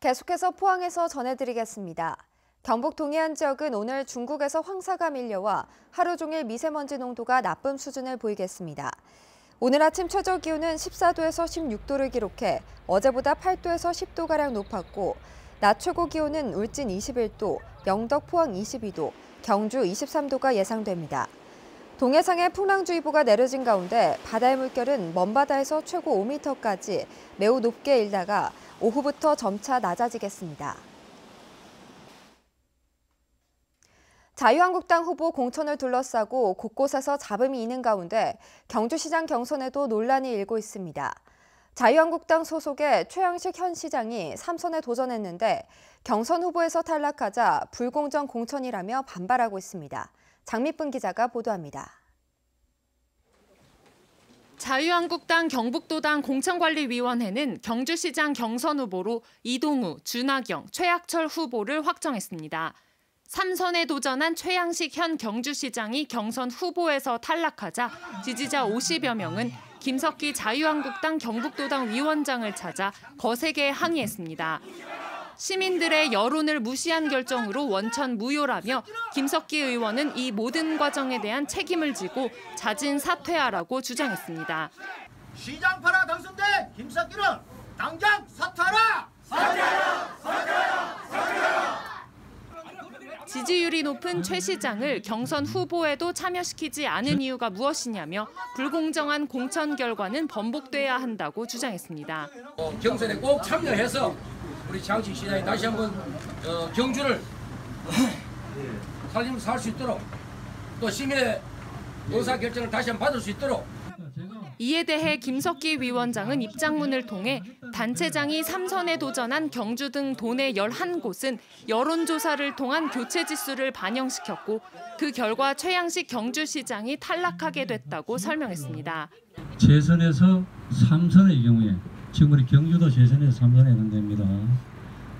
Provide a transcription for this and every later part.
계속해서 포항에서 전해드리겠습니다. 경북 동해안 지역은 오늘 중국에서 황사가 밀려와 하루 종일 미세먼지 농도가 나쁨 수준을 보이겠습니다. 오늘 아침 최저 기온은 14도에서 16도를 기록해 어제보다 8도에서 10도가량 높았고 낮 최고 기온은 울진 21도, 영덕 포항 22도, 경주 23도가 예상됩니다. 동해상에 풍랑주의보가 내려진 가운데 바다의 물결은 먼바다에서 최고 5m까지 매우 높게 일다가 오후부터 점차 낮아지겠습니다. 자유한국당 후보 공천을 둘러싸고 곳곳에서 잡음이 있는 가운데 경주시장 경선에도 논란이 일고 있습니다. 자유한국당 소속의 최양식 현 시장이 3선에 도전했는데 경선 후보에서 탈락하자 불공정 공천이라며 반발하고 있습니다. 장미분 기자가 보도합니다. 자유한국당 경북도당 공천관리위원회는 경주시장 경선 후보로 이동우, 준하경, 최학철 후보를 확정했습니다. 3선에 도전한 최양식 현 경주시장이 경선 후보에서 탈락하자 지지자 50여 명은 김석기 자유한국당 경북도당 위원장을 찾아 거세게 항의했습니다. 시민들의 여론을 무시한 결정으로 원천 무효라며 김석기 의원은 이 모든 과정에 대한 책임을 지고 자진 사퇴하라고 주장했습니다. 시장파라 당선된 김석기는 당장 사퇴하라! 사퇴하라! 사퇴하라! 사퇴하라! 지지율이 높은 최 시장을 경선 후보에도 참여시키지 않은 이유가 무엇이냐며 불공정한 공천 결과는 번복돼야 한다고 주장했습니다. 경선에 꼭 참여해서 우리 장식 시장이 다시 한번 경주를 살 수 있도록 또 시민의 의사결정을 다시 한번 받을 수 있도록. 이에 대해 김석기 위원장은 입장문을 통해 단체장이 3선에 도전한 경주 등 도내 11곳은 여론조사를 통한 교체 지수를 반영시켰고 그 결과 최양식 경주시장이 탈락하게 됐다고 설명했습니다. 재선에서 3선의 경우에 지금 우리 경주도 재선에서 3선에 해당됩니다.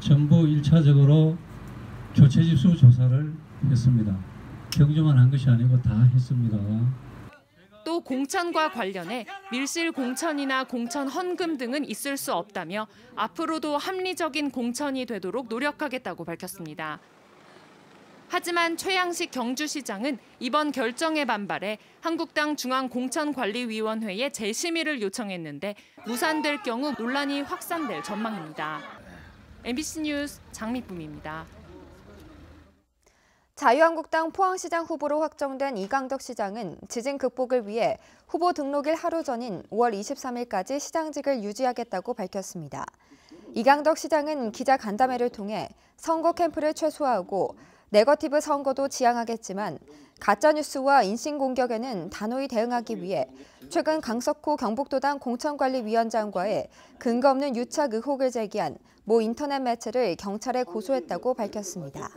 전부 1차적으로 교체 지수 조사를 했습니다. 경주만 한 것이 아니고 다 했습니다. 또 공천과 관련해 밀실 공천이나 공천 헌금 등은 있을 수 없다며 앞으로도 합리적인 공천이 되도록 노력하겠다고 밝혔습니다. 하지만 최양식 경주시장은 이번 결정에 반발해 한국당 중앙공천관리위원회에 재심의를 요청했는데 무산될 경우 논란이 확산될 전망입니다. MBC 뉴스 장미쁨입니다. 자유한국당 포항시장 후보로 확정된 이강덕 시장은 지진 극복을 위해 후보 등록일 하루 전인 5월 23일까지 시장직을 유지하겠다고 밝혔습니다. 이강덕 시장은 기자 간담회를 통해 선거 캠프를 최소화하고 네거티브 선거도 지향하겠지만 가짜뉴스와 인신공격에는 단호히 대응하기 위해 최근 강석호 경북도당 공천관리위원장과의 근거 없는 유착 의혹을 제기한 모 인터넷 매체를 경찰에 고소했다고 밝혔습니다.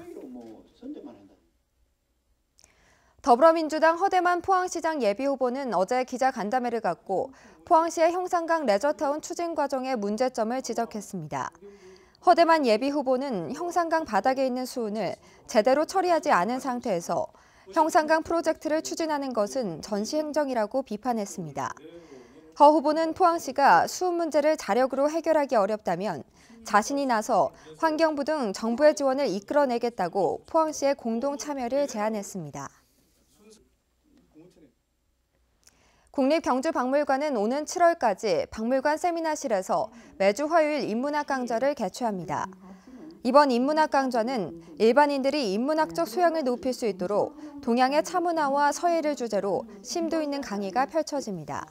더불어민주당 허대만 포항시장 예비후보는 어제 기자 간담회를 갖고 포항시의 형산강 레저타운 추진 과정의 문제점을 지적했습니다. 허대만 예비후보는 형산강 바닥에 있는 수은을 제대로 처리하지 않은 상태에서 형산강 프로젝트를 추진하는 것은 전시행정이라고 비판했습니다. 허 후보는 포항시가 수은 문제를 자력으로 해결하기 어렵다면 자신이 나서 환경부 등 정부의 지원을 이끌어내겠다고 포항시의 공동 참여를 제안했습니다. 국립경주박물관은 오는 7월까지 박물관 세미나실에서 매주 화요일 인문학 강좌를 개최합니다. 이번 인문학 강좌는 일반인들이 인문학적 소양을 높일 수 있도록 동양의 차문화와 서예를 주제로 심도 있는 강의가 펼쳐집니다.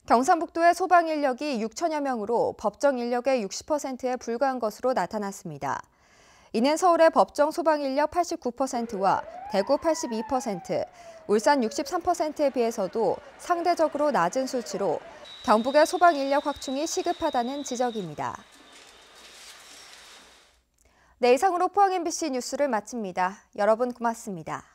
경상북도의 소방 인력이 6천여 명으로 법정 인력의 60%에 불과한 것으로 나타났습니다. 이는 서울의 법정 소방 인력 89%와 대구 82%, 울산 63%에 비해서도 상대적으로 낮은 수치로 경북의 소방 인력 확충이 시급하다는 지적입니다. 네, 이상으로 포항 MBC 뉴스를 마칩니다. 여러분 고맙습니다.